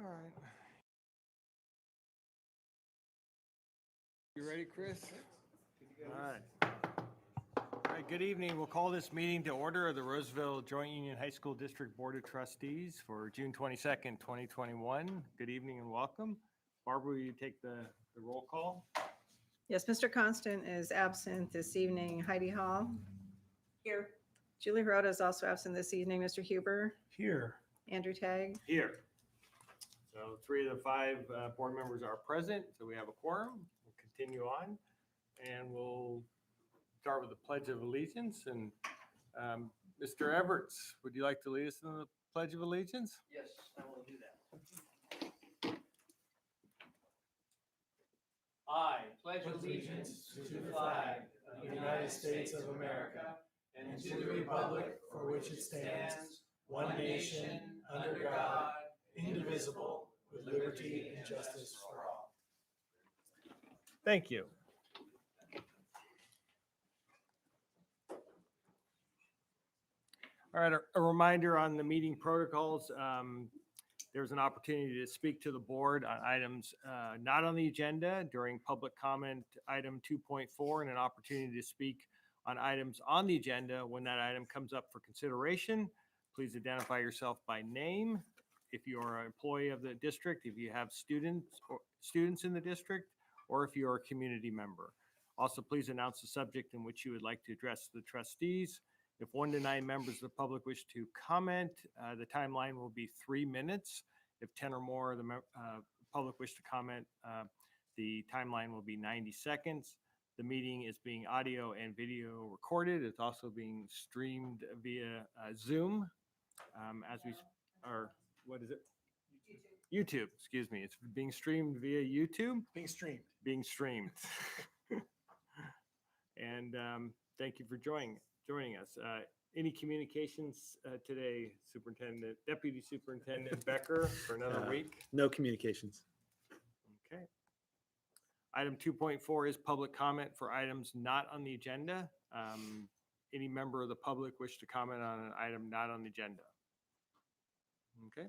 All right. You ready, Chris? All right. All right, good evening. We'll call this meeting to order of the Roseville Joint Union High School District Board of Trustees for June 22nd, 2021. Good evening and welcome. Barbara, will you take the roll call? Yes, Mr. Constant is absent this evening. Heidi Hall. Here. Julie Hirota is also absent this evening. Mr. Huber. Here. Andrew Tagg. Here. So 3 of the 5 board members are present, so we have a quorum. We'll continue on, and we'll start with the Pledge of Allegiance. And Mr. Everts, would you like to lead us in the Pledge of Allegiance? Yes, I will do that. I pledge allegiance to the flag of the United States of America and to the republic for which it stands, one nation, under God, indivisible, with liberty and justice for all. Thank you. All right, a reminder on the meeting protocols. There's an opportunity to speak to the board on items not on the agenda during public comment item 2.4, and an opportunity to speak on items on the agenda when that item comes up for consideration. Please identify yourself by name. If you are an employee of the district, if you have students in the district, or if you're a community member. Also, please announce the subject in which you would like to address the trustees. If 1 to 9 members of the public wish to comment, the timeline will be 3 minutes. If 10 or more of the public wish to comment, the timeline will be 90 seconds. The meeting is being audio and video recorded. It's also being streamed via Zoom what is it? YouTube, excuse me. It's being streamed via YouTube. Being Streamed. And thank you for joining us. Any communications today, Deputy Superintendent Becker, for another week? No communications. Okay. Item 2.4 is public comment for items not on the agenda. Any member of the public wish to comment on an item not on the agenda? Okay.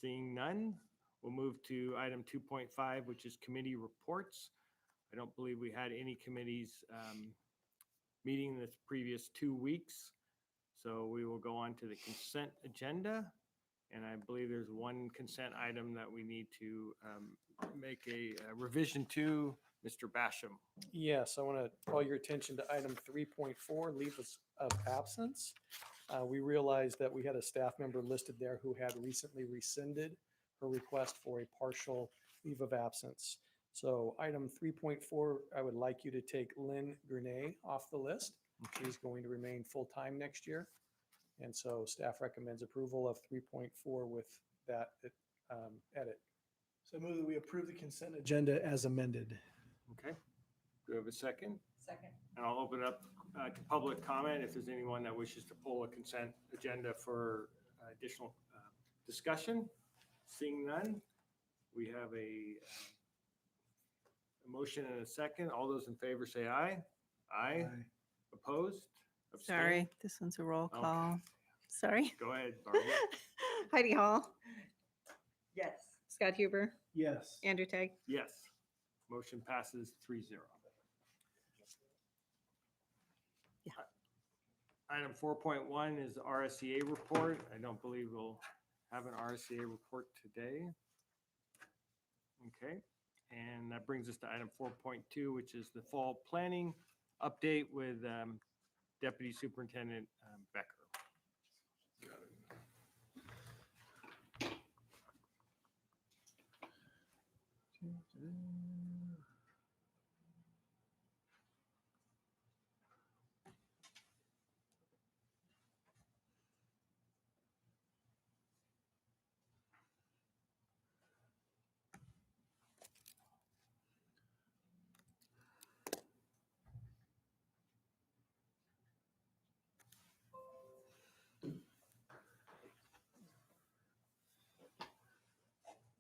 Seeing none, we'll move to item 2.5, which is committee reports. I don't believe we had any committees meeting this previous 2 weeks. So we will go on to the consent agenda. And I believe there's one consent item that we need to make a revision to. Mr. Basham. Yes, I want to call your attention to item 3.4, leave of absence. We realized that we had a staff member listed there who had recently rescinded her request for a partial leave of absence. So item 3.4, I would like you to take Lynn Grenay off the list. She's going to remain full-time next year. And so staff recommends approval of 3.4 with that edit. So I move that we approve the consent agenda as amended. Okay. Do we have a second? Second. And I'll open it up to public comment if there's anyone that wishes to pull a consent agenda for additional discussion. Seeing none, we have a motion and a second. All those in favor say aye. Aye. Opposed? Abstained? Sorry, this one's a roll Okay. call. Sorry. Go ahead, Barbara. Heidi Hall. Yes. Scott Huber. Yes. Andrew Tagg. Yes. Motion passes 3-0. Yeah. Item 4.1 is the RSCA report. I don't believe we'll have an RSCA report today. Okay. And that brings us to item 4.2, which is the fall planning update with Deputy Superintendent Becker.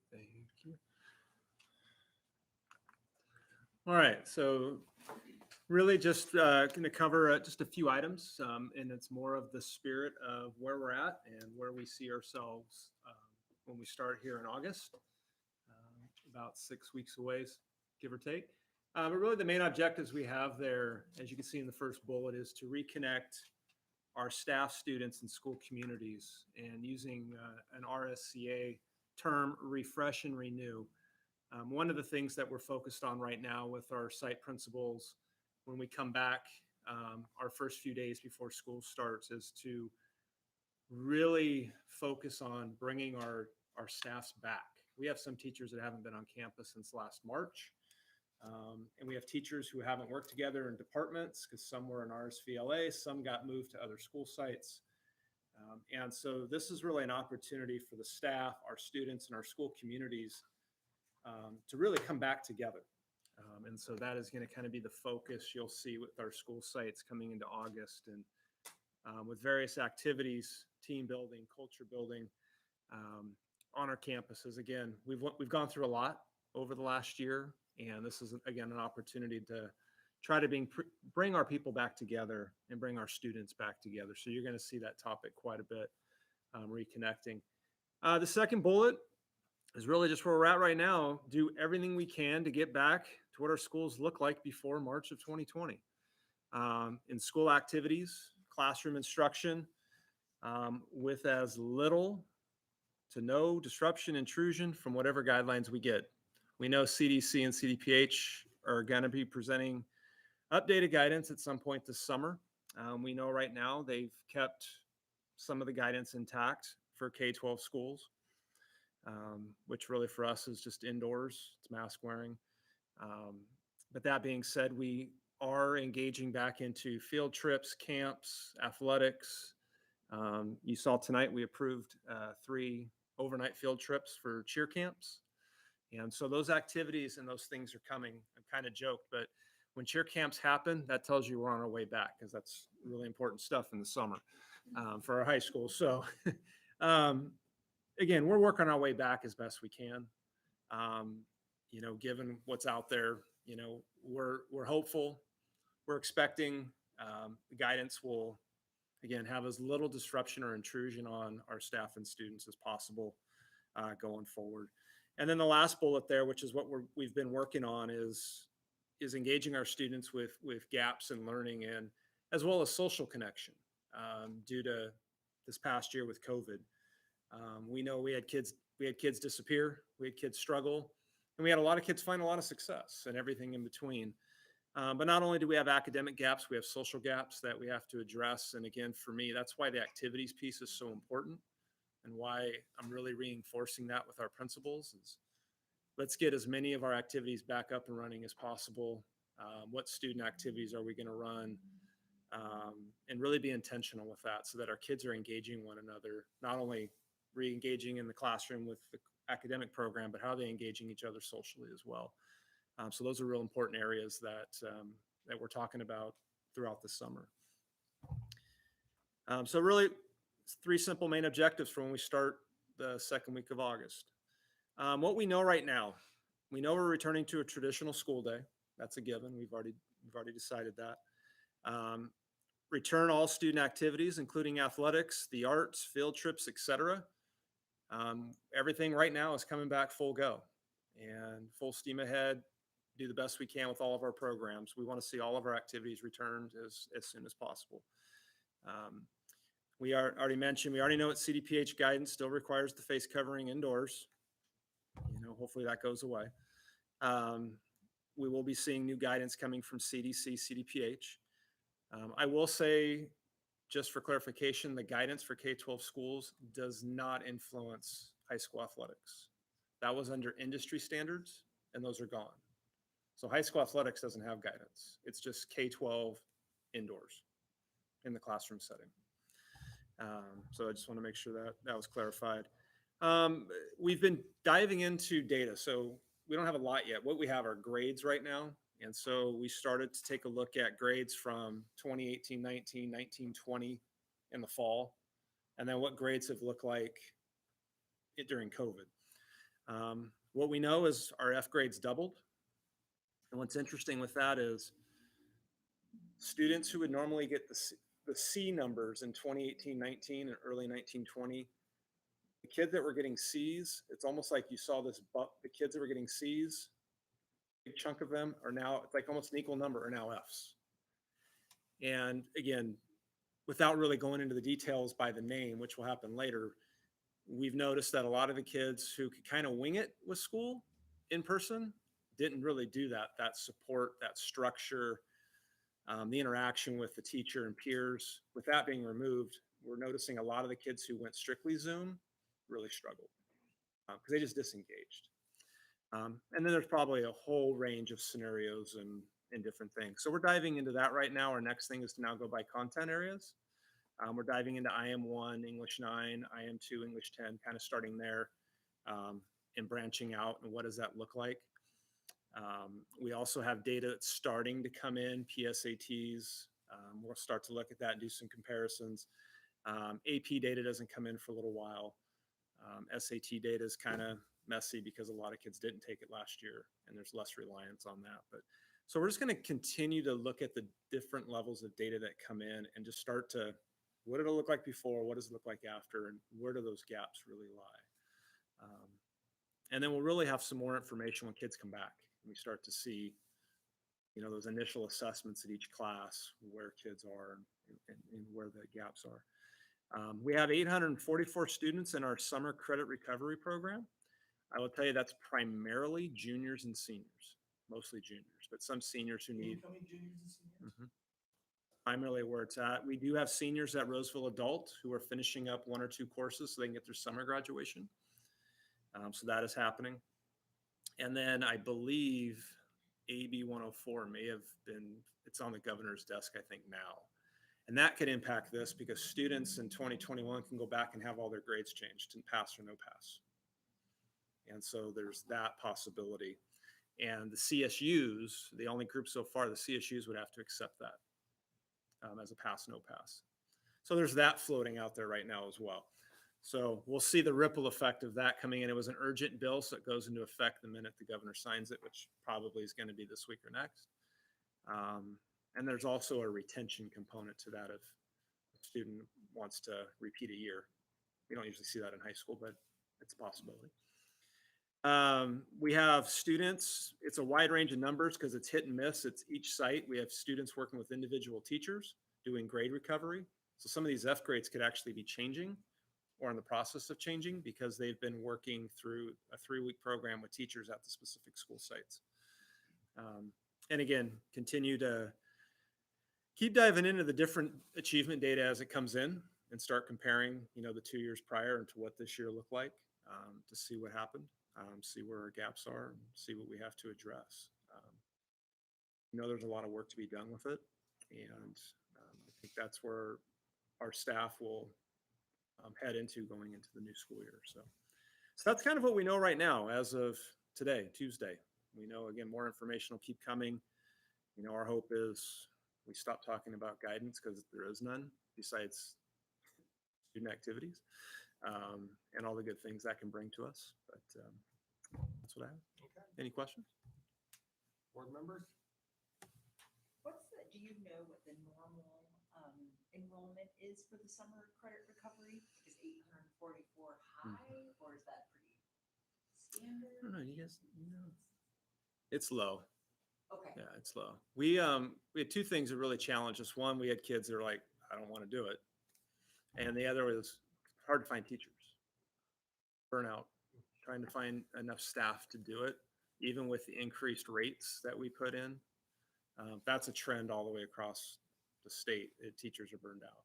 Thank you. All right, so really just going to cover just a few items, and it's more of the spirit of where we're at and where we see ourselves when we start here in August, about 6 weeks away, give or take. But really the main objectives we have there, as you can see in the first bullet, is to reconnect our staff, students, and school communities, and using an RSCA term, refresh and renew. One of the things that we're focused on right now with our site principals when we come back our first few days before school starts is to really focus on bringing our staffs back. We have some teachers that haven't been on campus since last March. And we have teachers who haven't worked together in departments because some were in RSVLA, some got moved to other school sites. And so this is really an opportunity for the staff, our students, and our school communities to really come back together. And so that is going to kind of be the focus you'll see with our school sites coming into August, and with various activities, team building, culture building on our campuses. Again, we've gone through a lot over the last year, and this is again an opportunity to try to bring our people back together and bring our students back together. So you're going to see that topic quite a bit, reconnecting. The second bullet is really just where we're at right now. Do everything we can to get back to what our schools look like before March of 2020. In school activities, classroom instruction, with as little to no disruption, intrusion from whatever guidelines we get. We know CDC and CDPH are going to be presenting updated guidance at some point this summer. We know right now they've kept some of the guidance intact for K-12 schools, which really for us is just indoors, it's mask wearing. But that being said, we are engaging back into field trips, camps, athletics. You saw tonight we approved 3 overnight field trips for cheer camps. And so those activities and those things are coming. I kind of joked, but when cheer camps happen, that tells you we're on our way back, because that's really important stuff in the summer for our high school. So again, we're working our way back as best we can. You know, given what's out there, you know, we're hopeful, we're expecting the guidance will, again, have as little disruption or intrusion on our staff and students as possible going forward. And then the last bullet there, which is what we've been working on, is engaging our students with gaps in learning, and as well as social connection due to this past year with COVID. We know we had kids disappear, we had kids struggle, and we had a lot of kids find a lot of success and everything in between. But not only do we have academic gaps, we have social gaps that we have to address. And again, for me, that's why the activities piece is so important, and why I'm really reinforcing that with our principals is let's get as many of our activities back up and running as possible. What student activities are we going to run? And really be intentional with that so that our kids are engaging one another, not only re-engaging in the classroom with the academic program, but how they're engaging each other socially as well. So those are real important areas that we're talking about throughout the summer. So really 3 simple main objectives for when we start the second week of August. What we know right now, we know we're returning to a traditional school day. That's a given. We've already decided that. Return all student activities, including athletics, the arts, field trips, etc. Everything right now is coming back full go and full steam ahead. Do the best we can with all of our programs. We want to see all of our activities returned as soon as possible. We already know what CDPH guidance still requires the face covering indoors. You know, hopefully that goes away. We will be seeing new guidance coming from CDC, CDPH. I will say, just for clarification, the guidance for K-12 schools does not influence high school athletics. That was under industry standards, and those are gone. So high school athletics doesn't have guidance. It's just K-12 indoors in the classroom setting. So I just want to make sure that was clarified. We've been diving into data, so we don't have a lot yet. What we have are grades right now. And so we started to take a look at grades from 2018-19, 19-20 in the fall, and then what grades have looked like during COVID. What we know is our F grades doubled. And what's interesting with that is students who would normally get the C numbers in 2018-19 and early 19-20 the kids that were getting C's, it's almost like you saw this, the kids that were getting C's, big chunk of them are now, it's like almost an equal number are now F's. And again, without really going into the details by the name, which will happen later, we've noticed that a lot of the kids who could kind of wing it with school in person didn't really do that support, that structure, the interaction with the teacher and peers. With that being removed, we're noticing a lot of the kids who went strictly Zoom really struggled because they just disengaged. And then there's probably a whole range of scenarios and different things. So we're diving into that right now. Our next thing is to now go by content areas. We're diving into IM1, English 9, IM2, English 10, kind of starting there and branching out. And what does that look like? We also have data that's starting to come in, PSATs. We'll start to look at that and do some comparisons. AP data doesn't come in for a little while. SAT data is kind of messy because a lot of kids didn't take it last year and there's less reliance on that. But so we're just going to continue to look at the different levels of data that come in and just start to, what did it look like before? What does it look like after? And where do those gaps really lie? And then we'll really have some more information when kids come back and we start to see, you know, those initial assessments at each class, where kids are and where the gaps are. We have 844 students in our summer credit recovery program. I will tell you that's primarily juniors and seniors, mostly juniors, but some seniors who need. Incoming juniors and seniors? Primarily where it's at. We do have seniors at Roseville Adult who are finishing up 1 or 2 courses so they can get their summer graduation. So that is happening. And then I believe AB 104 may have been, it's on the governor's desk, I think now. And that could impact this because students in 2021 can go back and have all their grades changed and pass or no pass. And so there's that possibility. And the CSUs, the only group so far, the CSUs would have to accept that as a pass, no pass. So there's that floating out there right now as well. So we'll see the ripple effect of that coming in. It was an urgent bill, so it goes into effect the minute the governor signs it, which probably is going to be this week or next. And there's also a retention component to that if a student wants to repeat a year. We don't usually see that in high school, but it's a possibility. We have students, it's a wide range of numbers because it's hit and miss. It's each site. We have students working with individual teachers doing grade recovery. So some of these F grades could actually be changing or in the process of changing because they've been working through a 3-week program with teachers at the specific school sites. And again, continue to keep diving into the different achievement data as it comes in and start comparing, you know, the 2 years prior and to what this year looked like to see what happened, see where our gaps are, and see what we have to address. You know, there's a lot of work to be done with it. And I think that's where our staff will head into going into the new school year. So that's kind of what we know right now as of today, Tuesday. We know, again, more information will keep coming. You know, our hope is we stop talking about guidance because there is none besides student activities and all the good things that can bring to us. But that's what I have. Okay. Any questions? Board members? Do you know what the normal enrollment is for the summer credit recovery? Is 844 high or is that pretty standard? I don't know. You guys, you know, it's low. Okay. Yeah, it's low. We had 2 things that really challenged us. One, we had kids that are like, I don't want to do it. And the other was hard to find teachers. Burnout, trying to find enough staff to do it, even with the increased rates that we put in. That's a trend all the way across the state. Teachers are burned out.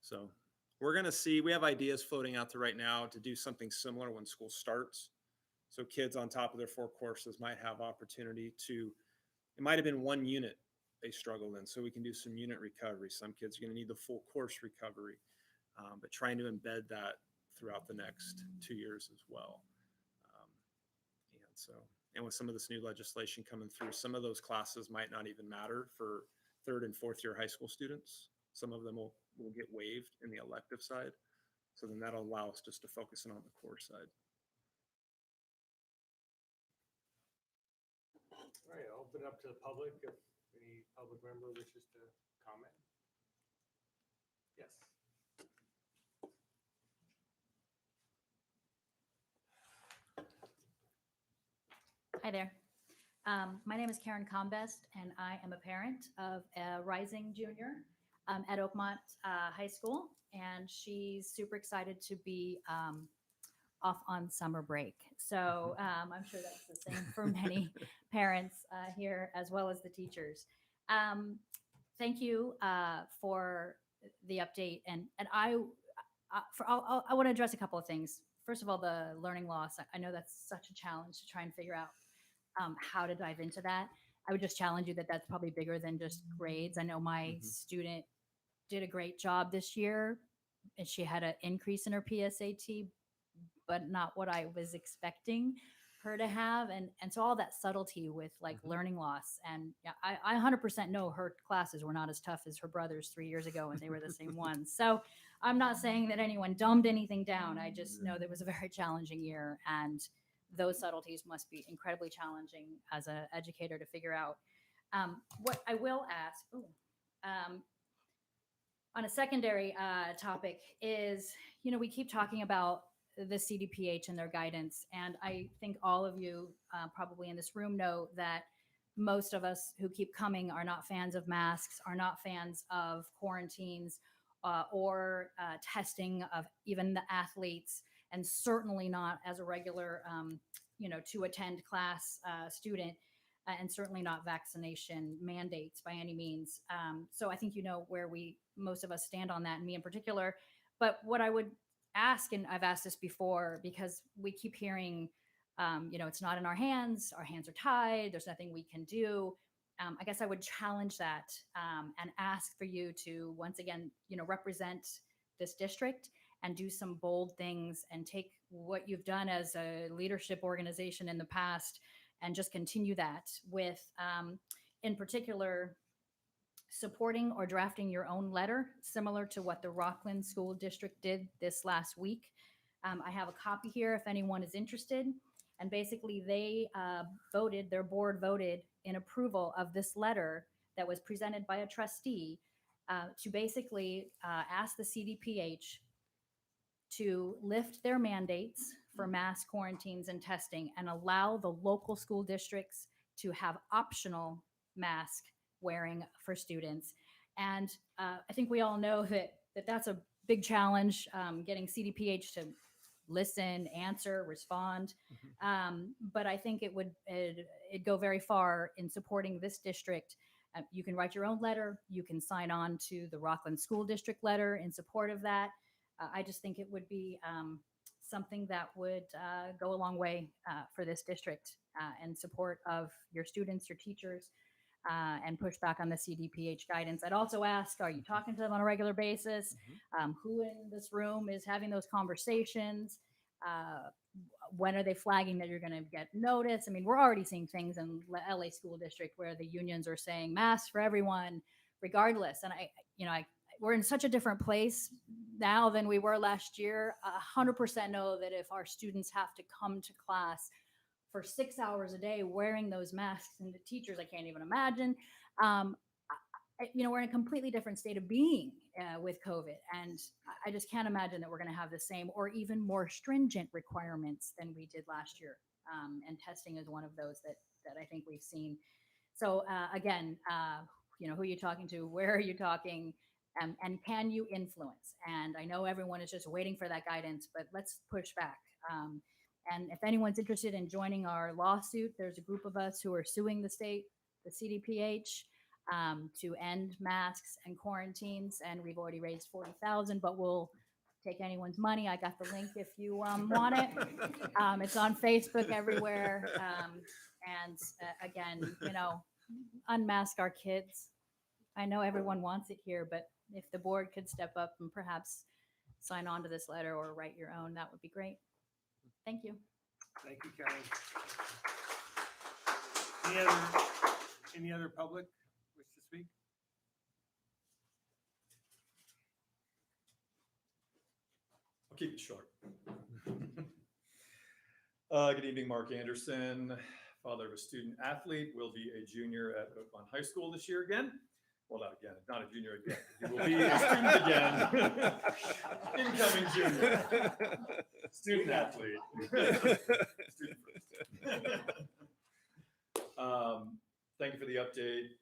So we're going to see, we have ideas floating out there right now to do something similar when school starts. So kids on top of their 4 courses might have opportunity to, it might have been 1 unit they struggled in. So we can do some unit recovery. Some kids are going to need the full course recovery, but trying to embed that throughout the next 2 years as well. And with some of this new legislation coming through, some of those classes might not even matter for 3rd and 4th year high school students. Some of them will get waived in the elective side. So then that'll allow us just to focus in on the core side. All right, I'll open it up to the public if any public member wishes to comment. Yes. Hi there. My name is Karen Combust, and I am a parent of a rising junior at Oakmont High School, and she's super excited to be off on summer break. So I'm sure that's the same for many parents here, as well as the teachers. Thank you for the update, and I want to address a couple of things. First of all, the learning loss. I know that's such a challenge to try and figure out how to dive into that. I would just challenge you that that's probably bigger than just grades. I know my student did a great job this year, and she had an increase in her PSAT, but not what I was expecting her to have. And so all that subtlety with like learning loss. And yeah, I 100% know her classes were not as tough as her brother's 3 years ago when they were the same ones. So I'm not saying that anyone dumbed anything down. I just know that it was a very challenging year, and those subtleties must be incredibly challenging as an educator to figure out. What I will ask, on a secondary topic is, we keep talking about the CDPH and their guidance. And I think all of you probably in this room know that most of us who keep coming are not fans of masks, are not fans of quarantines or testing of even the athletes, and certainly not as a regular, to attend class student, and certainly not vaccination mandates by any means. So I think where most of us stand on that, and me in particular. But what I would ask, and I've asked this before, because we keep hearing, it's not in our hands are tied, there's nothing we can do. I guess I would challenge that and ask for you to, once again, represent this district and do some bold things and take what you've done as a leadership organization in the past and just continue that with, in particular, supporting or drafting your own letter, similar to what the Rockland School District did this last week. I have a copy here if anyone is interested. And basically they their board voted in approval of this letter that was presented by a trustee to basically ask the CDPH to lift their mandates for mass quarantines and testing and allow the local school districts to have optional mask wearing for students. And I think we all know that's a big challenge, getting CDPH to listen, answer, respond. But I think it'd go very far in supporting this district. You can write your own letter. You can sign on to the Rockland School District letter in support of that. I just think it would be something that would go a long way for this district in support of your students, your teachers, and push back on the CDPH guidance. I'd also ask, are you talking to them on a regular basis? Who in this room is having those conversations? When are they flagging that you're going to get notice? I mean, we're already seeing things in LA School District where the unions are saying masks for everyone, regardless. And we're in such a different place now than we were last year. 100% know that if our students have to come to class for 6 hours a day wearing those masks, and the teachers, I can't even imagine. We're in a completely different state of being with COVID. And I just can't imagine that we're going to have the same or even more stringent requirements than we did last year. And testing is one of those that I think we've seen. So again, who are you talking to? Where are you talking? And can you influence? And I know everyone is just waiting for that guidance, but let's push back. And if anyone's interested in joining our lawsuit, there's a group of us who are suing the state, the CDPH, to end masks and quarantines. And we've already raised $40,000, but we'll take anyone's money. I got the link if you want it. It's on Facebook everywhere. And again, unmask our kids. I know everyone wants it here, but if the board could step up and perhaps sign on to this letter or write your own, that would be great. Thank you. Thank you, Karen. Any other public wish to speak? I'll keep it short. Good evening, Mark Anderson, father of a student athlete, will be a junior at Oakmont High School this year again. Well, not a junior again. He will be a student again. Incoming junior. Student athlete. Student first. thank you for the update.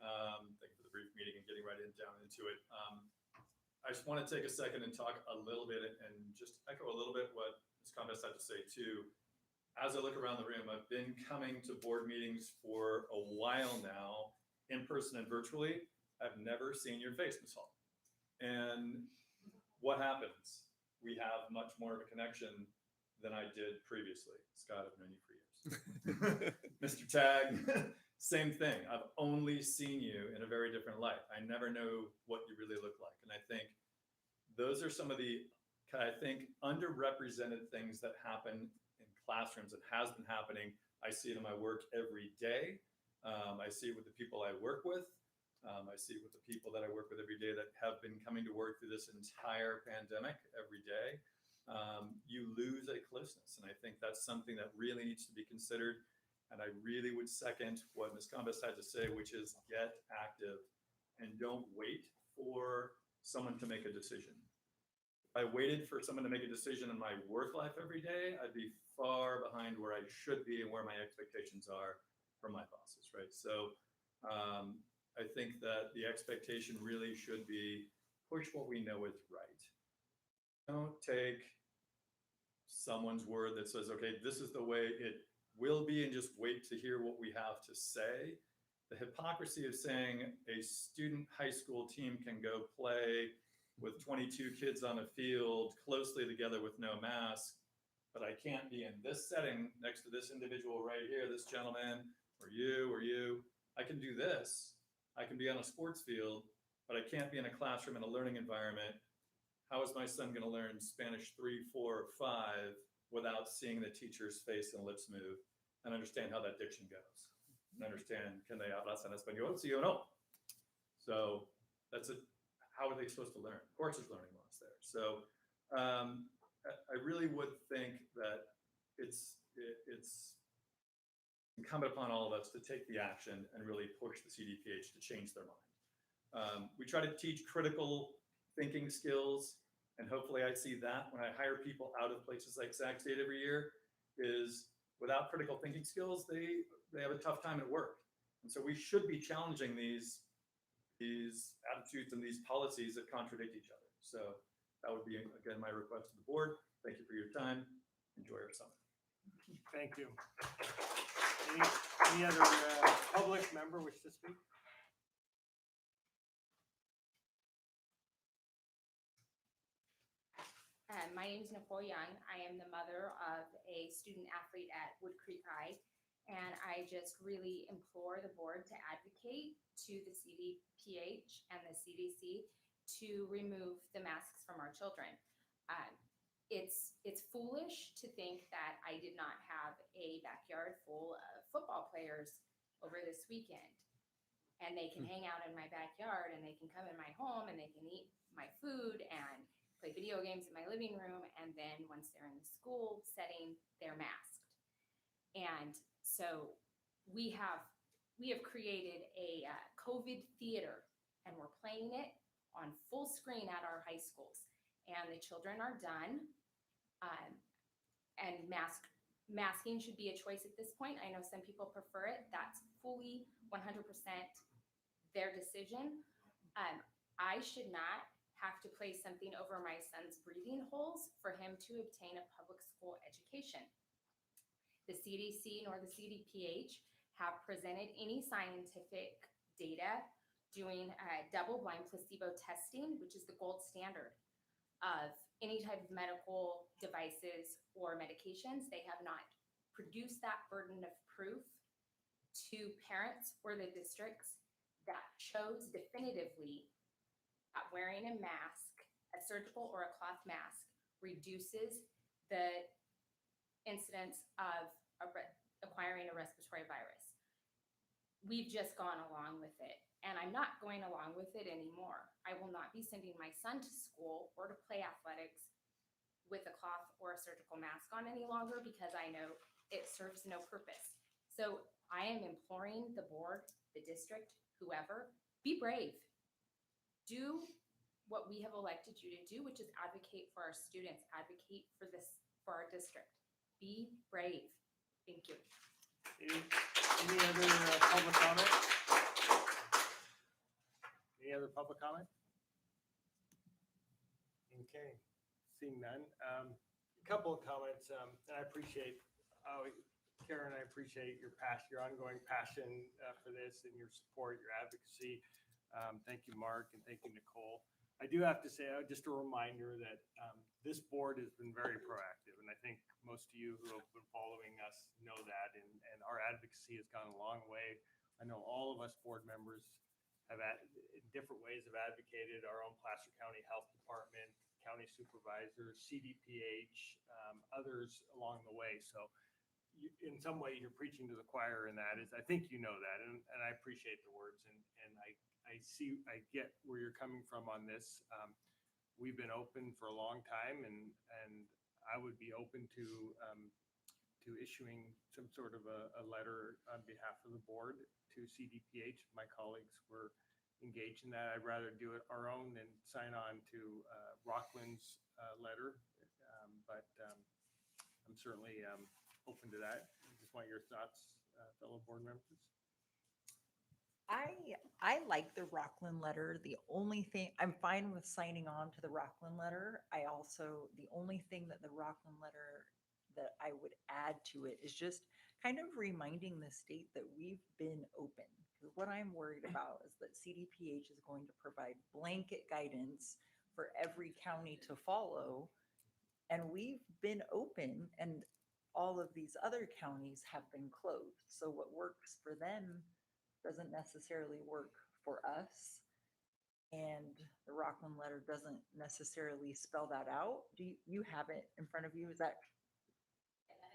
Thank you for the brief meeting and getting down into it. I just want to take a second and talk a little bit and just echo a little bit what Ms. Combust had to say too. As I look around the room, I've been coming to board meetings for a while now, in person and virtually. I've never seen your face, Ms. Hall. And what happens? We have much more of a connection than I did previously. Scott, I've known you for years. Mr. Tag, same thing. I've only seen you in a very different light. I never know what you really look like. And I think those are some of the, underrepresented things that happen in classrooms. It has been happening. I see it in my work every day. I see it with the people I work with. I see it with the people that I work with every day that have been coming to work through this entire pandemic every day. You lose a closeness. And I think that's something that really needs to be considered. And I really would second what Ms. Combust had to say, which is get active and don't wait for someone to make a decision. If I waited for someone to make a decision in my work life every day, I'd be far behind where I should be and where my expectations are from my bosses, right? So I think that the expectation really should be push what we know is right. Don't take someone's word that says, okay, this is the way it will be, and just wait to hear what we have to say. The hypocrisy of saying a student high school team can go play with 22 kids on a field closely together with no mask, but I can't be in this setting next to this individual right here, this gentleman, or you. I can do this. I can be on a sports field, but I can't be in a classroom in a learning environment. How is my son going to learn Spanish 3, 4, or 5 without seeing the teacher's face and lips move and understand how that diction goes? And understand, can they hablar en español? Sí o no? So that's it. How are they supposed to learn? Of course, there's learning loss there. So I really would think that it's incumbent upon all of us to take the action and really push the CDPH to change their mind. We try to teach critical thinking skills, and hopefully I see that when I hire people out of places like Sac State every year, is without critical thinking skills, they have a tough time at work. And so we should be challenging these attitudes and these policies that contradict each other. So that would be, again, my request to the board. Thank you for your time. Enjoy our summer. Thank you. Any other public member wish to speak? My name is Nicole Young. I am the mother of a student athlete at Wood Creek High, and I just really implore the board to advocate to the CDPH and the CDC to remove the masks from our children. It's foolish to think that I did not have a backyard full of football players over this weekend, and they can hang out in my backyard, and they can come in my home, and they can eat my food and play video games in my living room, and then once they're in the school setting, they're masked. And so we have created a COVID theater, and we're playing it on full screen at our high schools, and the children are done. And masking should be a choice at this point. I know some people prefer it. That's fully 100% their decision. I should not have to place something over my son's breathing holes for him to obtain a public school education. The CDC nor the CDPH have presented any scientific data doing double-blind placebo testing, which is the gold standard of any type of medical devices or medications. They have not produced that burden of proof to parents or the districts that shows definitively that wearing a mask, a surgical or a cloth mask, reduces the incidence of acquiring a respiratory virus. We've just gone along with it, and I'm not going along with it anymore. I will not be sending my son to school or to play athletics with a cloth or a surgical mask on any longer, because I know it serves no purpose. So I am imploring the board, the district, whoever, be brave. Do what we have elected you to do, which is advocate for our students, advocate for our district. Be brave. Thank you. Any other public comment? public comment? Okay, seeing none. A couple of comments, and I appreciate, Karen, I appreciate your passion, your ongoing passion for this and your support, your advocacy. Thank you, Mark, and thank you, Nicole. I do have to say, just a reminder that this board has been very proactive, and I think most of you who have been following us know that, and our advocacy has gone a long way. I know all of us board members have in different ways have advocated, our own Placer County Health Department, county supervisors, CDPH, others along the way. So in some way you're preaching to the choir in that is, I think you know that, and I appreciate the words, and I get where you're coming from on this. We've been open for a long time, and I would be open to issuing some sort of a letter on behalf of the board to CDPH. My colleagues were engaged in that. I'd rather do it our own than sign on to Rockland's letter, but I'm certainly open to that. I just want your thoughts, fellow board members. I like the Rockland letter. The only thing, I'm fine with signing on to the Rockland letter. The only thing that the Rockland letter that I would add to it is just kind of reminding the state that we've been open. Because what I'm worried about is that CDPH is going to provide blanket guidance for every county to follow. And we've been open, and all of these other counties have been closed. So what works for them doesn't necessarily work for us. And the Rockland letter doesn't necessarily spell that out. Do you have it in front of you? Is that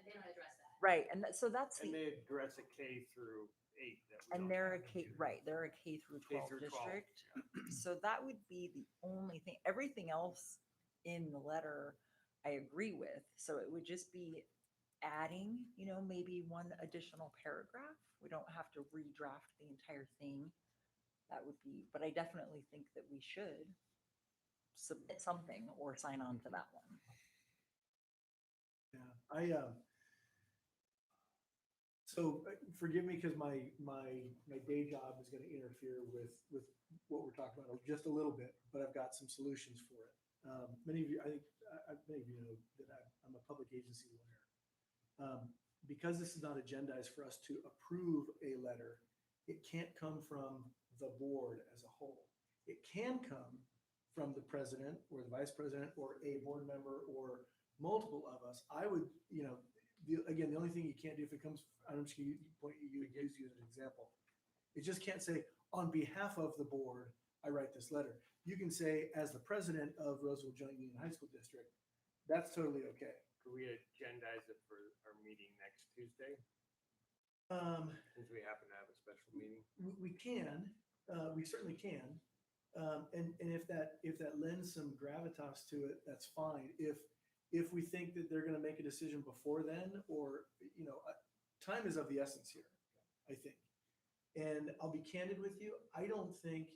They don't address that. right? And so that's And the, they address a K through 8. That we and don't they're a have K, here. right, they're a K through 12 through 12, district. So that would be the only thing. Everything else in the letter I agree with. So it would just be adding, maybe one additional paragraph. We don't have to redraft the entire thing. That would be, but I definitely think that we should submit something or sign on to that one. Yeah, so forgive me because my day job is going to interfere with what we're talking about just a little bit, but I've got some solutions for it. Many of you, I think many of you know that I'm a public agency lawyer. Because this is not agendized for us to approve a letter, it can't come from the board as a whole. It can come from the president or the vice president or a board member or multiple of us. I would, again, the only thing you can't do if it comes, I'm just going to use you as an example. It just can't say, on behalf of the board, I write this letter. You can say, as the president of Roseville Joint Union High School District, that's totally okay. Could we agendize it for our meeting next Tuesday, since we happen to have a special meeting? We can, we certainly can. And if that lends some gravitas to it, that's fine. If we think that they're going to make a decision before then, or, time is of the essence here, I think. And I'll be candid with you. I don't think,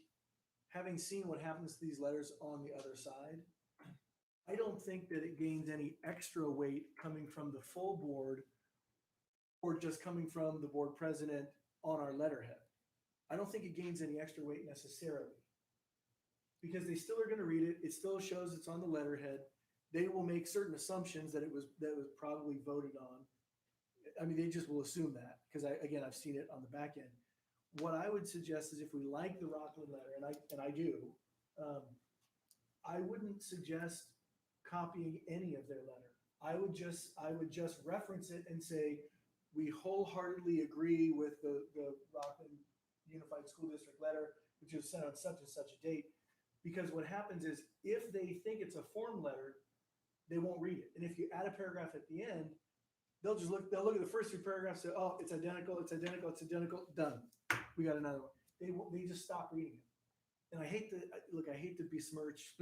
having seen what happens to these letters on the other side, I don't think that it gains any extra weight coming from the full board or just coming from the board president on our letterhead. I don't think it gains any extra weight necessarily, because they still are going to read it. It still shows it's on the letterhead. They will make certain assumptions that it was probably voted on. I mean, they just will assume that, because I've seen it on the back end. What I would suggest is, if we like the Rockland letter, and I do, I wouldn't suggest copying any of their letter. I would just reference it and say, we wholeheartedly agree with the Rockland Unified School District letter, which was sent on such and such a date. Because what happens is, if they think it's a form letter, they won't read it. And if you add a paragraph at the end, they'll look at the first 3 paragraphs, say, oh, it's identical, done. We got another one. They just stop reading it. And I hate to besmirch,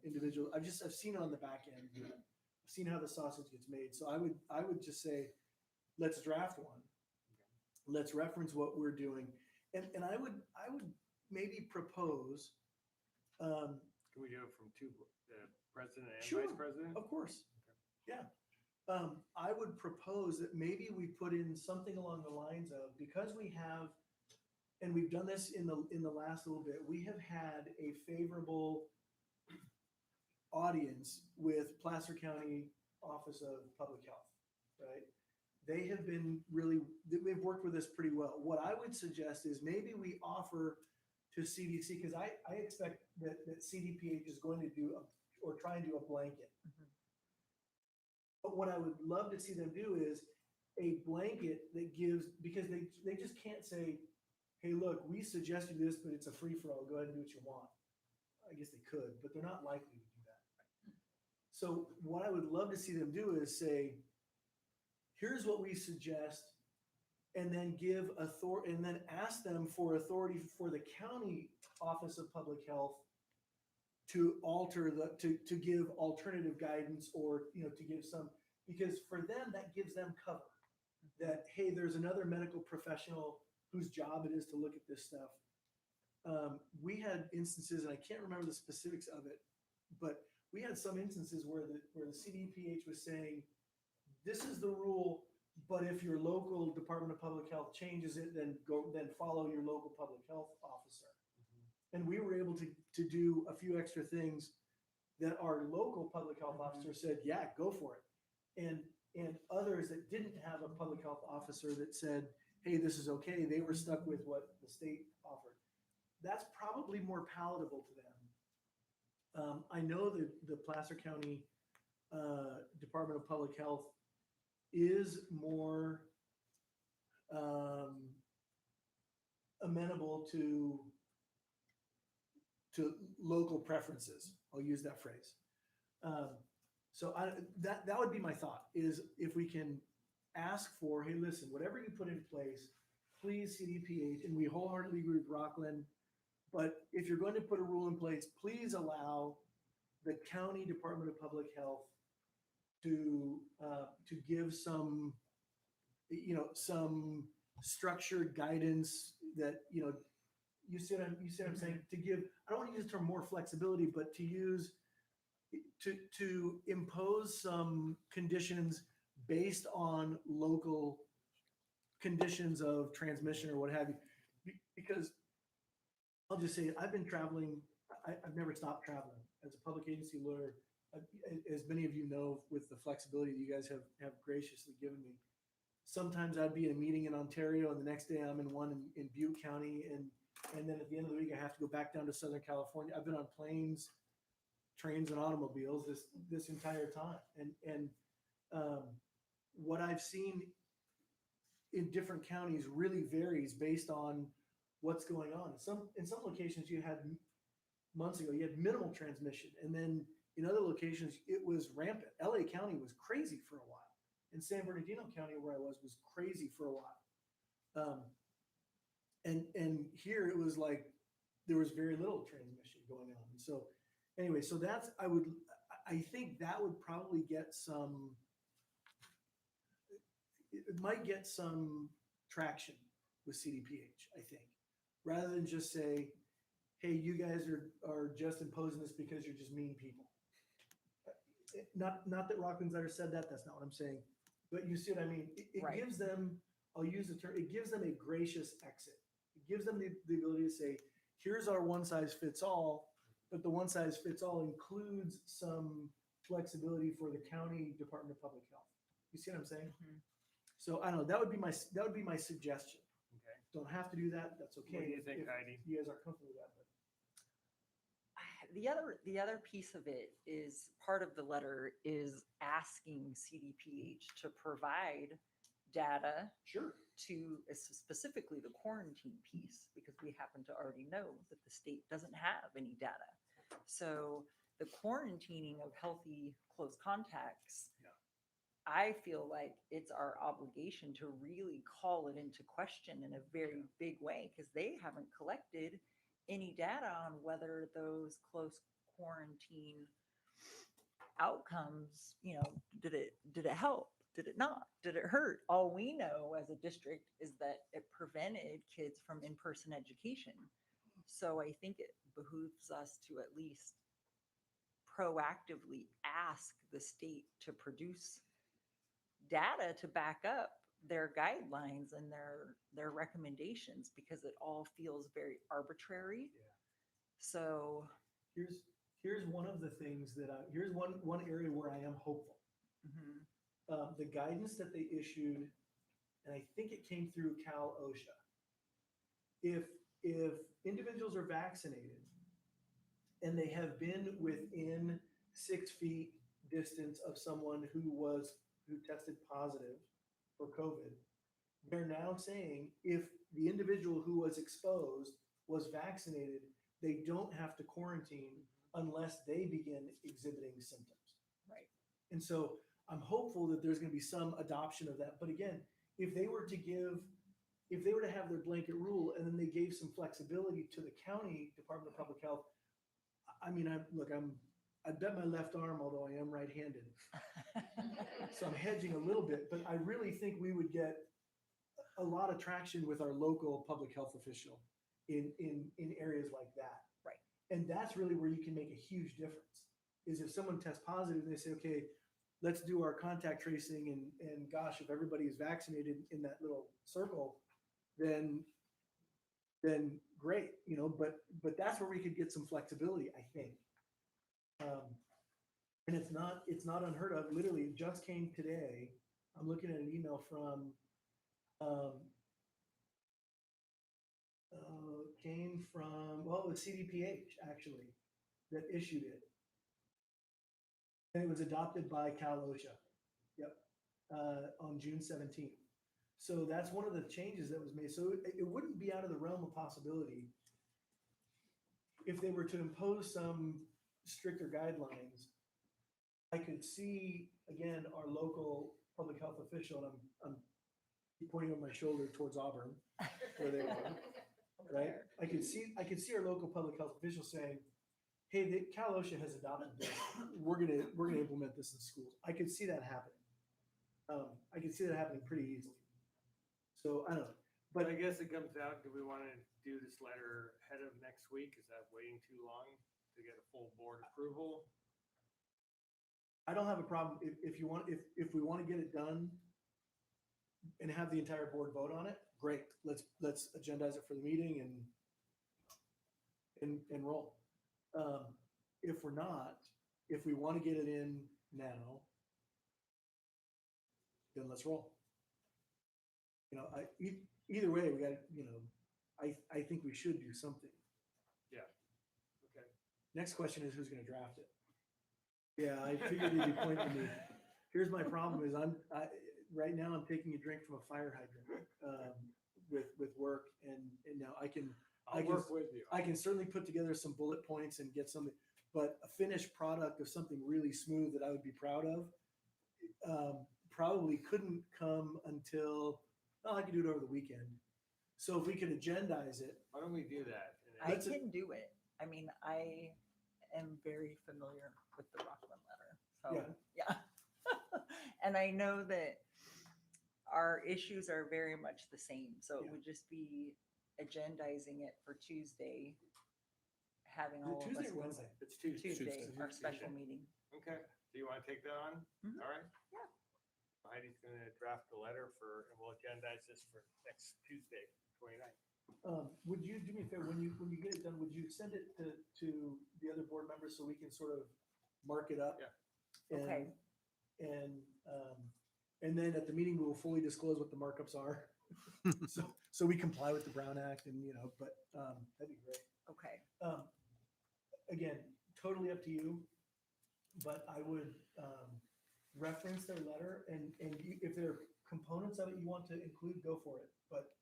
individual. I've seen it on the back end. I've seen how the sausage gets made. So I would just say, let's draft one. Let's reference what we're doing. And I would maybe propose. Can we do it from the president and Sure, vice president? of course. Yeah. I would propose that maybe we put in something along the lines of, because we have and we've done this in the last little bit, we have had a favorable audience with Placer County Office of Public Health, right? They have been really, they've worked with us pretty well. What I would suggest is maybe we offer to CDC, because I expect that CDPH is going to do or try and do a blanket. But what I would love to see them do is a blanket that gives, because they just can't say, hey, look, we suggested this, but it's a free-for-all. Go ahead and do what you want. I guess they could, but they're not likely to do that. So what I would love to see them do is say, here's what we suggest, and then give authority, and then ask them for authority for the county Office of Public Health to alter to give alternative guidance, or, to give some, because for them, that gives them cover. That, hey, there's another medical professional whose job it is to look at this stuff. We had instances, and I can't remember the specifics of it, but we had some instances where the CDPH was saying, this is the rule, but if your local Department of Public Health changes it, then follow your local public health officer. And we were able to do a few extra things that our local public health officer said, yeah, go for it. And others that didn't have a public health officer that said, hey, this is okay, they were stuck with what the state offered. That's probably more palatable to them. I know that the Placer County Department of Public Health is more amenable to local preferences. I'll use that phrase. So that would be my thought, is if we can ask for, hey, listen, whatever you put in place, please CDPH, and we wholeheartedly agree with Rockland, but if you're going to put a rule in place, please allow the county Department of Public Health to give some, some structured guidance that, you see what I'm saying? To give, I don't want to use the term more flexibility, but to impose some conditions based on local conditions of transmission or what have you. Because I'll just say, I've been traveling, I've never stopped traveling as a public agency lawyer. As many of you know, with the flexibility that you guys have graciously given me, sometimes I'd be in a meeting in Ontario, and the next day I'm in one in Butte County, and then at the end of the week I have to go back down to Southern California. I've been on planes, trains, and automobiles this entire time, and what I've seen in different counties really varies based on what's going on. In some locations you had months ago, you had minimal transmission, and then in other locations it was rampant. LA County was crazy for a while, and San Bernardino County, where I was crazy for a while. And here it was like there was very little transmission going on. And so anyway, so I think that would probably get some, it might get some traction with CDPH, I think, rather than just say, hey, you guys are just imposing this because you're just mean people. Not that Rockland's ever said that, that's not what I'm saying, but you see what I mean? It Right. gives them, I'll use the term, it gives them a gracious exit. It gives them the ability to say, here's our one size fits all, but the one size fits all includes some flexibility for the county Department of Public Health. You see what I'm saying? Mhm. So I don't know, that would be my suggestion. Okay. Don't have to do that, that's okay. What do you if- think, if Heidi? You guys aren't comfortable with that, but. The other piece of it is, part of the letter is asking CDPH to provide data Sure. to specifically the quarantine piece, because we happen to already know that the state doesn't have any data. So the quarantining of healthy close contacts, Yeah. I feel like it's our obligation to really call it into question in a very big way, because they haven't collected any data on whether those close quarantine outcomes, did it help? Did it not? Did it hurt? All we know as a district is that it prevented kids from in-person education. So I think it behooves us to at least proactively ask the state to produce data to back up their guidelines and their recommendations because it all feels very arbitrary. Yeah. So, Here's one of the things that here's one area where I am hopeful. mhm, The guidance that they issued, and I think it came through Cal OSHA. If individuals are vaccinated and they have been within 6 feet distance of someone who tested positive for COVID, they're now saying if the individual who was exposed was vaccinated, they don't have to quarantine unless they begin exhibiting symptoms. right. And so I'm hopeful that there's going to be some adoption of that. But again, if they were to have their blanket rule and then they gave some flexibility to the county Department of Public Health, I mean, I bet my left arm, although I am right-handed, so I'm hedging a little bit, but I really think we would get a lot of traction with our local public health official in areas like that. Right. And that's really where you can make a huge difference, is if someone tests positive and they say, okay, let's do our contact tracing and gosh, if everybody is vaccinated in that little circle, then great, but that's where we could get some flexibility, I think. And it's not unheard of. Literally, it just came today. I'm looking at an email from, it was CDPH actually that issued it. And it was adopted by Cal OSHA. Yep. On June 17th. So that's one of the changes that was made. So it wouldn't be out of the realm of possibility if they were to impose some stricter guidelines. I could see, again, our local public health official, and I'm pointing over my shoulder towards Auburn, where they are, right? I could see our local public health official saying, hey, Cal OSHA has adopted this. We're gonna implement this in schools. I could see that happening. I could see that happening pretty easily. So I don't know, But I guess it comes down, do we want to do this letter ahead of next week? Is that waiting too long to get a full board approval? I don't have a problem if we want to get it done and have the entire board vote on it. Great, let's agendize it for the meeting and roll. If we're not, if we want to get it in now, then let's roll. Either way, we got, I think we should do something. Yeah. Okay. Next question is who's going to draft it? Yeah, I figured you'd be pointing to me. Here's my problem is right now I'm taking a drink from a fire hydrant with work and now I'll work with you. I can certainly put together some bullet points and get something, but a finished product of something really smooth that I would be proud of probably couldn't come until, I could do it over the weekend. So if we could agendize it. Why don't we do that? I can do it. I mean, I am very familiar with the Rockland letter. So, yeah. And I know that our issues are very much the same. So it would just be agendizing it for Tuesday, having all of us. Tuesday or Wednesday? It's Tuesday. Tuesday, our special meeting. Okay. Do you want to take that on? Mhm. All right. Yeah. Heidi's going to draft the letter and we'll agendize this for next Tuesday, 29th. Would you do me a favor, when you get it done, would you send it to the other board members so we can sort of mark it up? Yeah. And- Okay. And then at the meeting, we will fully disclose what the markups are. So we comply with the Brown Act and, but that'd be great. Okay. Again, totally up to you, but I would reference their letter and if there are components of it you want to include, go for it. But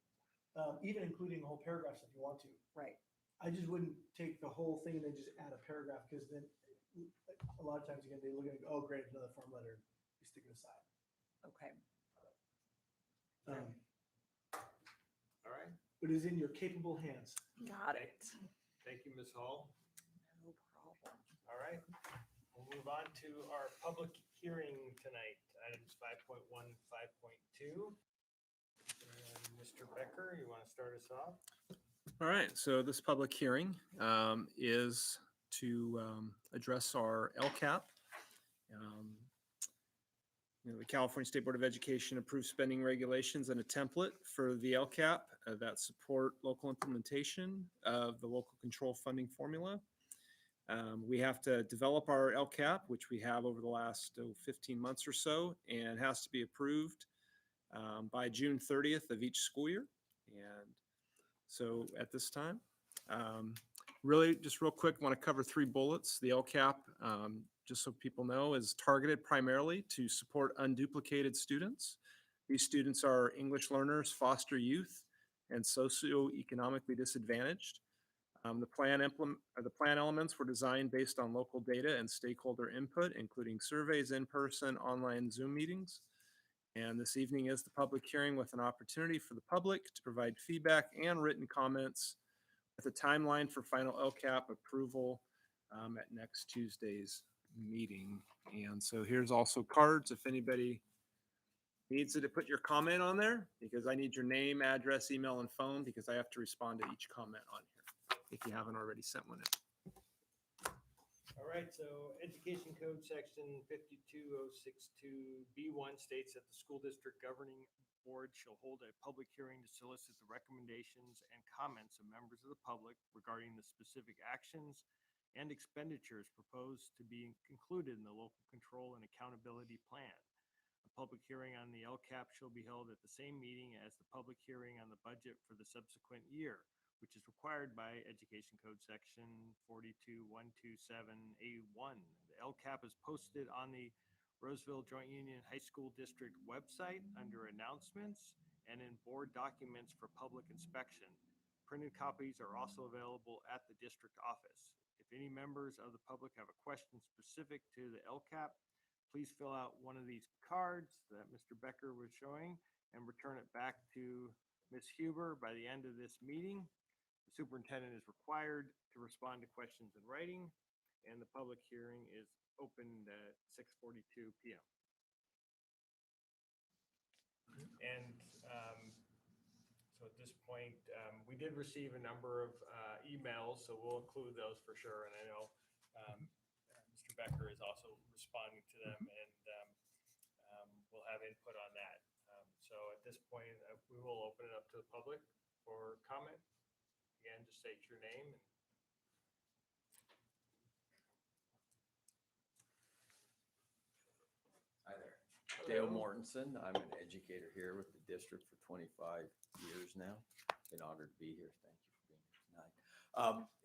even including whole paragraphs if you want to. Right. I just wouldn't take the whole thing and then just add a paragraph because then a lot of times again, they look at it, oh, great, another form letter, you stick it aside. Okay. All right. But it is in your capable hands. Got it. Thank you, Ms. Hall. No problem. All right. We'll move on to our public hearing tonight, items 5.1, 5.2. And Mr. Becker, you want to start us off? All right, so this public hearing is to address our LCAP The California State Board of Education approved spending regulations and a template for the LCAP that support local implementation of the local control funding formula. We have to develop our LCAP, which we have over the last 15 months or so, and has to be approved by June 30th of each school year. And so at this time, really just real quick, want to cover 3 bullets. The LCAP, just so people know, is targeted primarily to support unduplicated students. These students are English learners, foster youth, and socioeconomically disadvantaged. The plan elements were designed based on local data and stakeholder input, including surveys, in-person, online Zoom meetings. And this evening is the public hearing with an opportunity for the public to provide feedback and written comments with a timeline for final LCAP approval at next Tuesday's meeting. And so here's also cards if anybody needs it to put your comment on there, because I need your name, address, email, and phone, because I have to respond to each comment on here if you haven't already sent one in. All right, so Education Code Section 52062B1 states that the school district governing board shall hold a public hearing to solicit the recommendations and comments of members of the public regarding the specific actions and expenditures proposed to be included in the local control and accountability plan. A public hearing on the LCAP shall be held at the same meeting as the public hearing on the budget for the subsequent year, which is required by Education Code Section 42127A1. The LCAP is posted on the Roseville Joint Union High School District website under announcements and in board documents for public inspection. Printed copies are also available at the district office. If any members of the public have a question specific to the LCAP, please fill out one of these cards that Mr. Becker was showing and return it back to Ms. Huber by the end of this meeting. The superintendent is required to respond to questions in writing, and the public hearing is opened at 6:42 p.m. And so at this point, we did receive a number of emails, so we'll include those for sure. And I know Mr. Becker is also responding to them, and we'll have input on that. So at this point, we will open it up to the public for comment. Again, just state your name. Hi there. Dale Mortensen. I'm an educator here with the district for 25 years now. Been honored to be here. Thank you for being here tonight.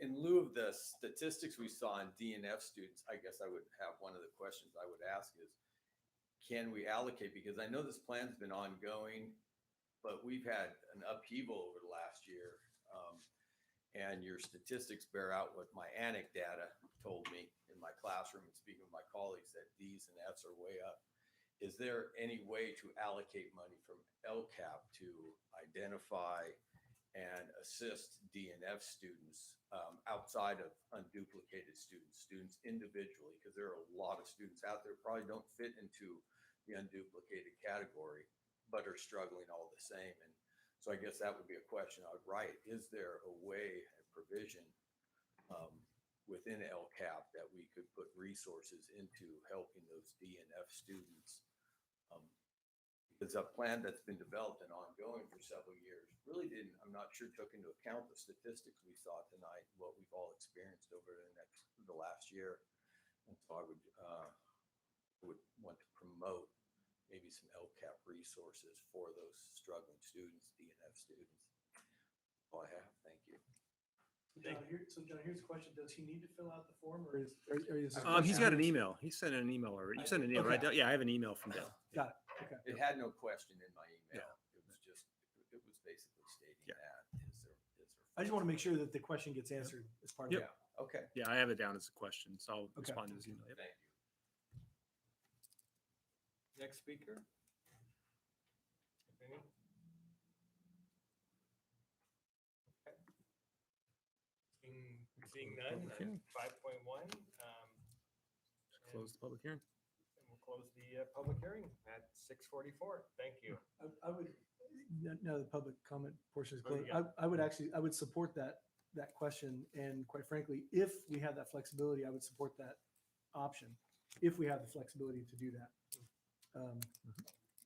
In lieu of the statistics we saw in DNF students, I guess I would have one of the questions I would ask is, can we allocate? Because I know this plan's been ongoing, but we've had an upheaval over the last year. And your statistics bear out what my ANIC data told me in my classroom and speaking with my colleagues, that D's and F's are way up. Is there any way to allocate money from LCAP to identify and assist D and F students outside of unduplicated students individually? Because there are a lot of students out there probably don't fit into the unduplicated category, but are struggling all the same. And so I guess that would be a question I would write. Is there a way, a provision within LCAP that we could put resources into helping those D and F students? Because a plan that's been developed and ongoing for several years really didn't, I'm not sure, took into account the statistics we saw tonight, what we've all experienced over the last year. And so I would want to promote maybe some LCAP resources for those struggling students, D and F students. That's all I have. Thank you. John, here's a question. Does he need to fill out the form, or is this? He's got an email. He sent an email already. You sent an email, right? Okay. Yeah, I have an email from Dale. Got it. Okay. It had no question in my email. Yeah. It was basically stating Yeah. that. Is there? I just want to make sure that the question gets answered as part of Yep. it. Yeah. Okay. Yeah, I have it down as a question, so I'll Okay. respond to his email. Yep. Thank you. Next speaker. If any. Okay. Seeing none, Public hearing. 5.1. Close the public hearing. And we'll close the public hearing at 6:44. Thank you. I would, now the public comment portion is What do closed. you got? I would support that question. And quite frankly, if we have that flexibility, I would support that option, if we have the flexibility to do that.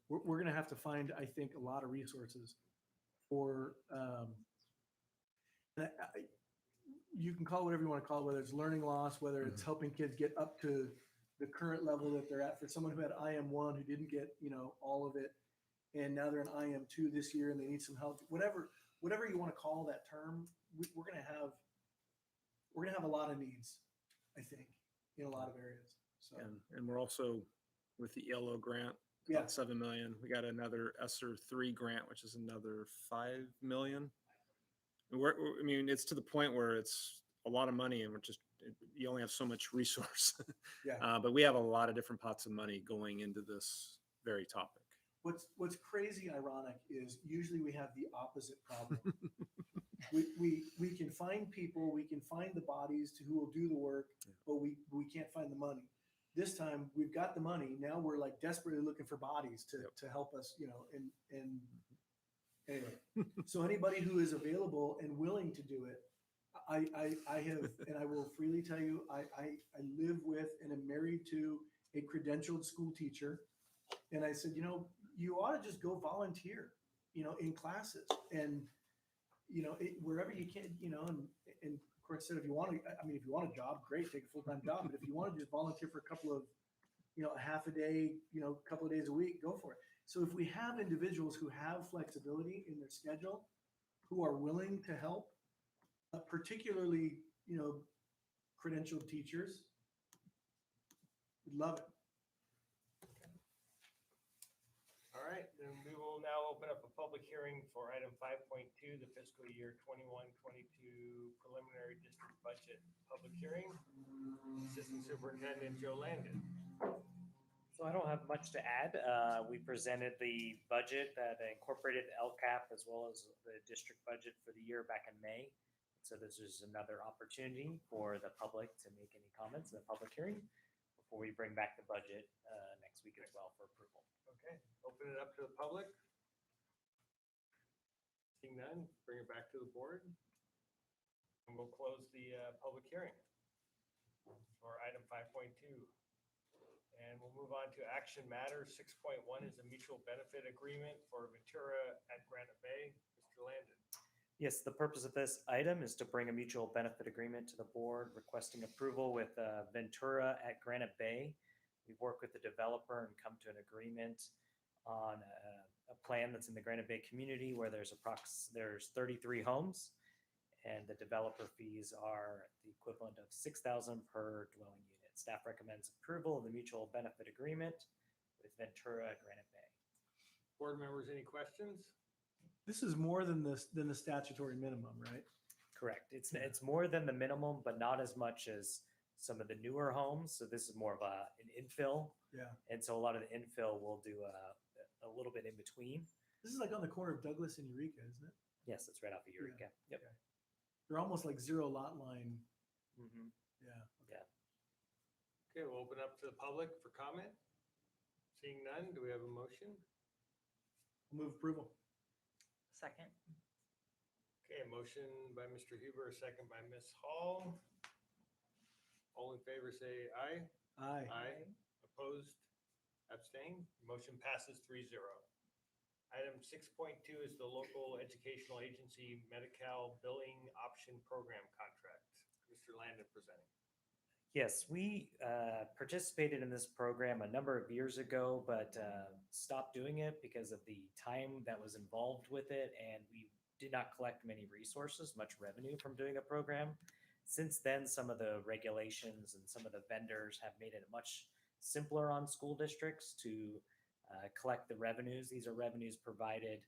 we're going to have to find, I think, a lot of resources for, and you can call it whatever you want to call it, whether it's learning loss, whether it's helping kids get up to the current level that they're at. For someone who had IM1 who didn't get, all of it, and now they're in IM2 this year and they need some help, whatever you want to call that term, we're going to have a lot of needs, I think, in a lot of areas. So And we're also with the ELO grant, yeah, about 7 million. We got another ESSER 3 grant, which is another 5 million. I mean, it's to the point where it's a lot of money and you only have so much resource. yeah. But we have a lot of different pots of money going into this very topic. What's crazy ironic is usually we have the opposite problem. we can find people, we can find the bodies who will do the work, but we can't find the money. This time we've got the money. Now we're like desperately looking for bodies to help us, and anyway. So anybody who is available and willing to do it, I have, and I will freely tell you, I live with and am married to a credentialed school teacher. And I said, you ought to just go volunteer, in classes and, wherever you can, and of course said, if you want a job, great, take a full-time job. But if you want to just volunteer for a couple of, a half a day, a couple of days a week, go for it. So if we have individuals who have flexibility in their schedule, who are willing to help, particularly, credentialed teachers, we'd love it. All right, then we will now open up a public hearing for item 5.2, the fiscal year 21-22 preliminary district budget public hearing. Assistant Superintendent Joe Landon. So I don't have much to add. We presented the budget that incorporated LCAP as well as the district budget for the year back in May. So this is another opportunity for the public to make any comments in the public hearing before we bring back the budget next week as well for approval. Okay, open it up to the public. Seeing none, bring it back to the board. And we'll close the public hearing for item 5.2. And we'll move on to action matters. 6.1 is a mutual benefit agreement for Ventura at Granite Bay. Mr. Landon. Yes, the purpose of this item is to bring a mutual benefit agreement to the board requesting approval with Ventura at Granite Bay. We've worked with the developer and come to an agreement on a plan that's in the Granite Bay community where there's 33 homes and the developer fees are the equivalent of $6,000 per dwelling unit. Staff recommends approval of the mutual benefit agreement with Ventura at Granite Bay. Board members, any questions? This is more than the statutory minimum, right? Correct. It's more than the minimum, but not as much as some of the newer homes. So this is more of an infill. Yeah. And so a lot of the infill will do a little bit in between. This is like on the corner of Douglas and Eureka, isn't it? Yes, it's right off of Eureka. Yep. Okay. They're almost like zero lot line. Mm-hmm. Yeah. Okay, we'll open up to the public for comment. Seeing none, do we have a motion? Move approval. Second. Okay, a motion by Mr. Huber, a second by Ms. Hall. All in favor say aye. Aye. Aye. Opposed? Abstained? Motion passes 3-0. Item 6.2 is the local educational agency Medi-Cal billing option program contract. Mr. Landon presenting. Yes, we participated in this program a number of years ago, but stopped doing it because of the time that was involved with it. And we did not collect many resources, much revenue from doing a program. Since then, some of the regulations and some of the vendors have made it much simpler on school districts to collect the revenues. These are revenues provided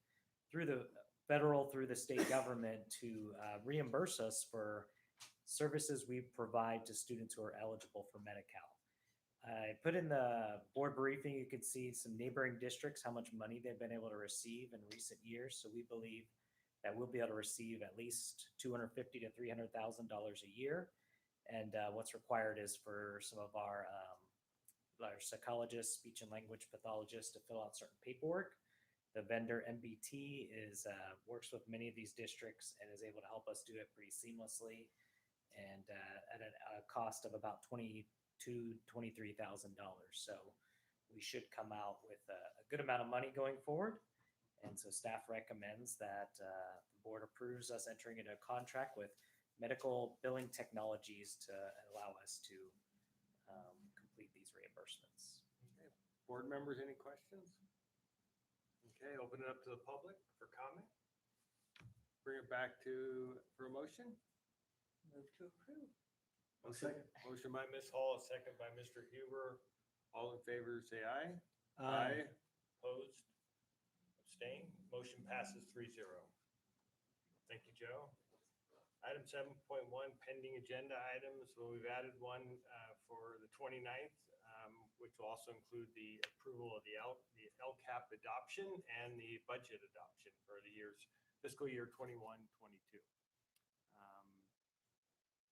through the federal, through the state government to reimburse us for services we provide to students who are eligible for Medi-Cal. I put in the board briefing, you could see some neighboring districts, how much money they've been able to receive in recent years. So we believe that we'll be able to receive at least $250,000 to $300,000 a year. And what's required is for some of our psychologists, speech and language pathologists to fill out certain paperwork. The vendor MBT works with many of these districts and is able to help us do it pretty seamlessly and at a cost of about $22,000 to $23,000. So we should come out with a good amount of money going forward. And so staff recommends that the board approves us entering into a contract with Medical Billing Technologies to allow us to complete these reimbursements. Okay. Board members, any questions? Okay, open it up to the public for comment. Bring it back for a motion. Move to approve. I'll second. Motion by Ms. Hall, a second by Mr. Huber. All in favor, say aye. Opposed? Abstain? Motion passes 3-0. Thank you, Joe. Item 7.1, pending agenda items. Well, we've added one for the 29th, which will also include the approval of the LCAP adoption and the budget adoption for the fiscal year 21-22.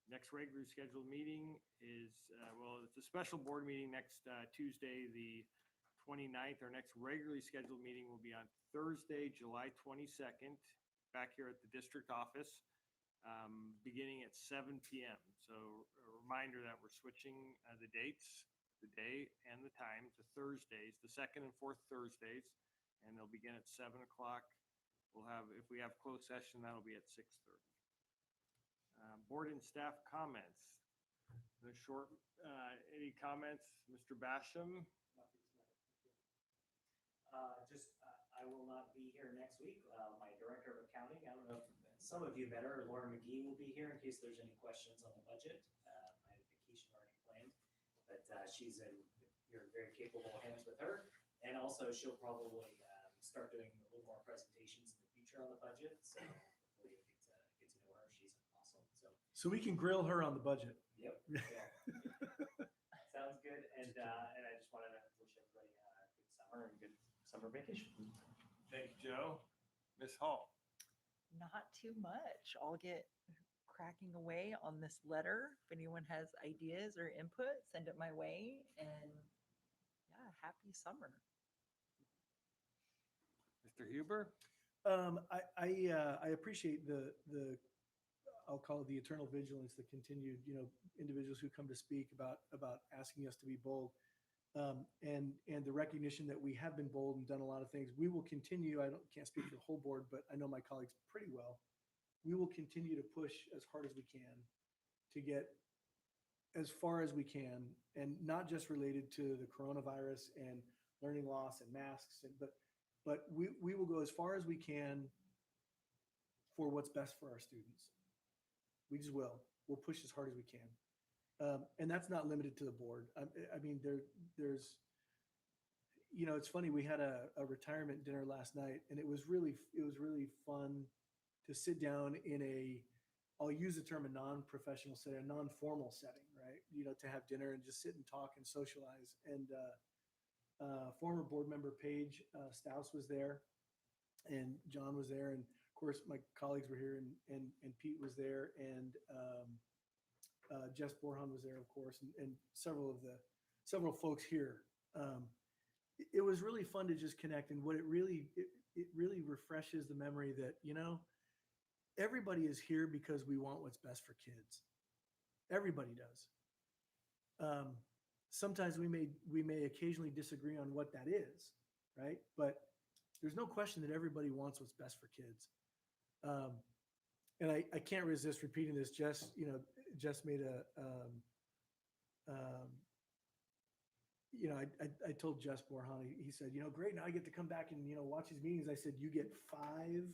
Next regularly scheduled meeting is, it's a special board meeting next Tuesday, the 29th. Our next regularly scheduled meeting will be on Thursday, July 22nd, back here at the district office, beginning at 7 p.m. So a reminder that we're switching the dates, the day and the time to Thursdays, the second and fourth Thursdays, and they'll begin at 7 o'clock. We'll have, if we have closed session, that'll be at 6:30. Board and staff comments. The short, any comments, Mr. Basham? I will not be here next week. My director of accounting, I don't know if some of you better, Laura McGee will be here in case there's any questions on the budget. I have a vacation already planned, but she's in your very capable hands with her. And also she'll probably start doing a little more presentations in the future on the budget. So hopefully you'll get to know her. She's awesome. So we can grill her on the budget. Yep. Yeah. Sounds good. And I just wanted to wish everybody a good summer and good summer vacation. Thank you, Joe. Ms. Hall? Not too much. I'll get cracking away on this letter. If anyone has ideas or input, send it my way. And yeah, happy summer. Mr. Huber? I appreciate the I'll call it the eternal vigilance, the continued, individuals who come to speak about asking us to be bold, and the recognition that we have been bold and done a lot of things. We will continue. Can't speak for the whole board, but I know my colleagues pretty well. We will continue to push as hard as we can to get as far as we can, and not just related to the coronavirus and learning loss and masks, but we will go as far as we can for what's best for our students. We just will. We'll push as hard as we can. And that's not limited to the board. I mean, there's, it's funny. We had a retirement dinner last night, and it was really fun to sit down in I'll use the term a non-professional setting, a non-formal setting, right? To have dinner and just sit and talk and socialize. And former board member Paige Stouse was there, and John was there, and of course my colleagues were here, and Pete was there, and Jess Borhan was there, of course, and several folks here. It was really fun to just connect, and what it really refreshes the memory that, everybody is here because we want what's best for kids. Everybody does. Sometimes we may occasionally disagree on what that is, right? But there's no question that everybody wants what's best for kids. And I can't resist repeating this. Jess made I told Jess Borhan, he said, great, now I get to come back and, watch his meetings. I said, you get 5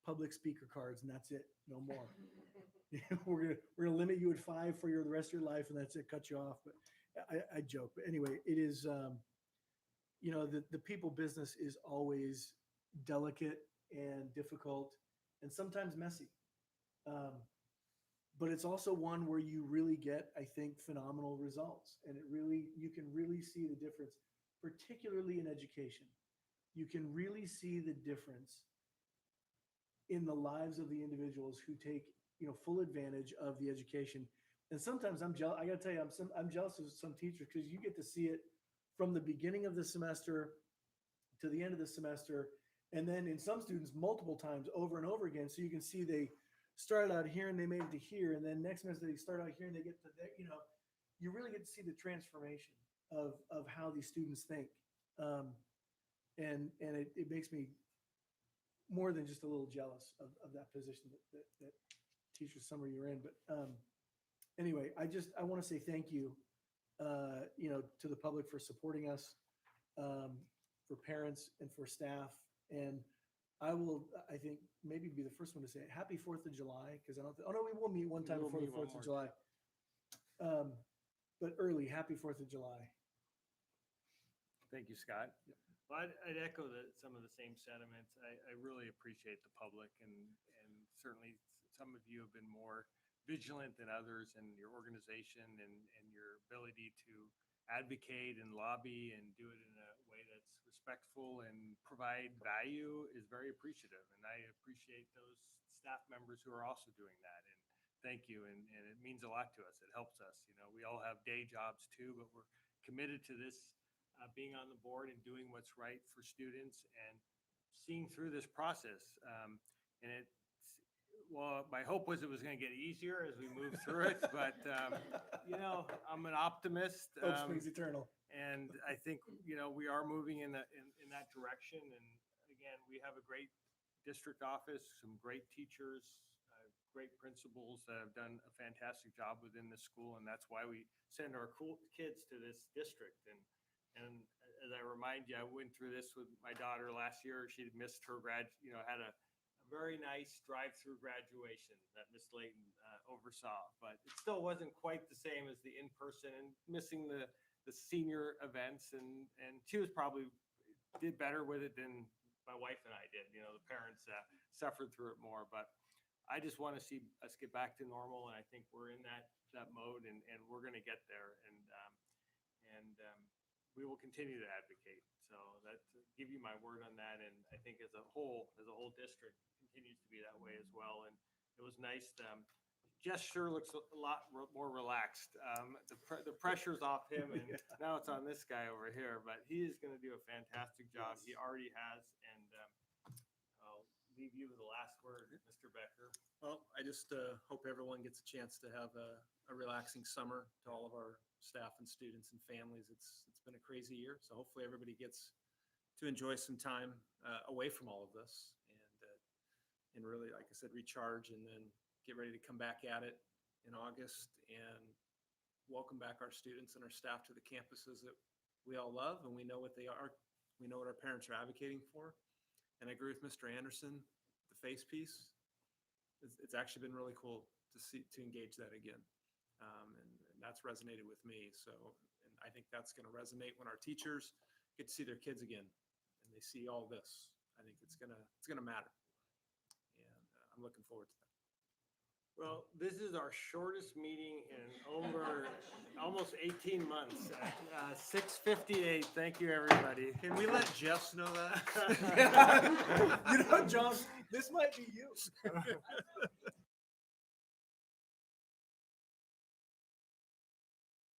public speaker cards, and that's it, no more. We're gonna limit you at 5 for the rest of your life, and that's it, cut you off. But I joke. But anyway, it is, the people business is always delicate and difficult and sometimes messy. But it's also one where you really get, I think, phenomenal results. And you can really see the difference, particularly in education. You can really see the difference in the lives of the individuals who take, full advantage of the education. And sometimes I'm jealous. I got to tell you, I'm jealous of some teachers, because you get to see it from the beginning of the semester to the end of the semester. And then in some students, multiple times over and over again. So you can see they started out here and they made it to here. And then next semester they start out here and they get to there. You really get to see the transformation. of how these students think. And it makes me more than just a little jealous of that position that teacher summer you're in. But anyway, I want to say thank you, to the public for supporting us, for parents and for staff. And I think maybe be the first one to say it. Happy 4th of July. Cause I don't, oh no, we will meet one time will before the meet one 4th of more July. But early, happy 4th of July. Thank you, Scott. Well, I'd echo some of the same sentiments. I really appreciate the public and certainly some of you have been more vigilant than others in your organization and your ability to advocate and lobby and do it in a way that's respectful and provide value is very appreciative. And I appreciate those staff members who are also doing that. And thank you. And it means a lot to us. It helps us. We all have day jobs too, but we're committed to this being on the board and doing what's right for students and seeing through this process. And well, my hope was it was going to get easier as we move through it, but I'm an optimist. Hope springs eternal. And I think, we are moving in that direction. And again, we have a great district office, some great teachers, great principals that have done a fantastic job within the school. And that's why we send our cool kids to this district. And as I remind you, I went through this with my daughter last year. She missed her had a very nice drive-through graduation that Miss Layton oversaw, but it still wasn't quite the same as the in-person and missing the senior events. And she was probably did better with it than my wife and I did. The parents suffered through it more, but I just want to see us get back to normal. And I think we're in that mode and we're going to get there. And we will continue to advocate. So give you my word on that. And I think as a whole district continues to be that way as well. And it was nice. Jess sure looks a lot more relaxed. The pressure's off him and now it's on this guy over here, but he is going to do a fantastic job. He already has. And I'll leave you with the last word, Mr. Becker. Well, I just hope everyone gets a chance to have a relaxing summer. To all of our staff and students and families, it's been a crazy year. So hopefully everybody gets to enjoy some time away from all of this and really, like I said, recharge and then get ready to come back at it in August and welcome back our students and our staff to the campuses that we all love and we know what they are. We know what our parents are advocating for. And I agree with Mr. Anderson, the face piece. It's actually been really cool to engage that again. And that's resonated with me. So, and I think that's going to resonate when our teachers get to see their kids again and they see all this. I think it's gonna matter. And I'm looking forward to that. Well, this is our shortest meeting in over almost 18 months. 6:58. Thank you, everybody. Can we let Jess know that? John, this might be you.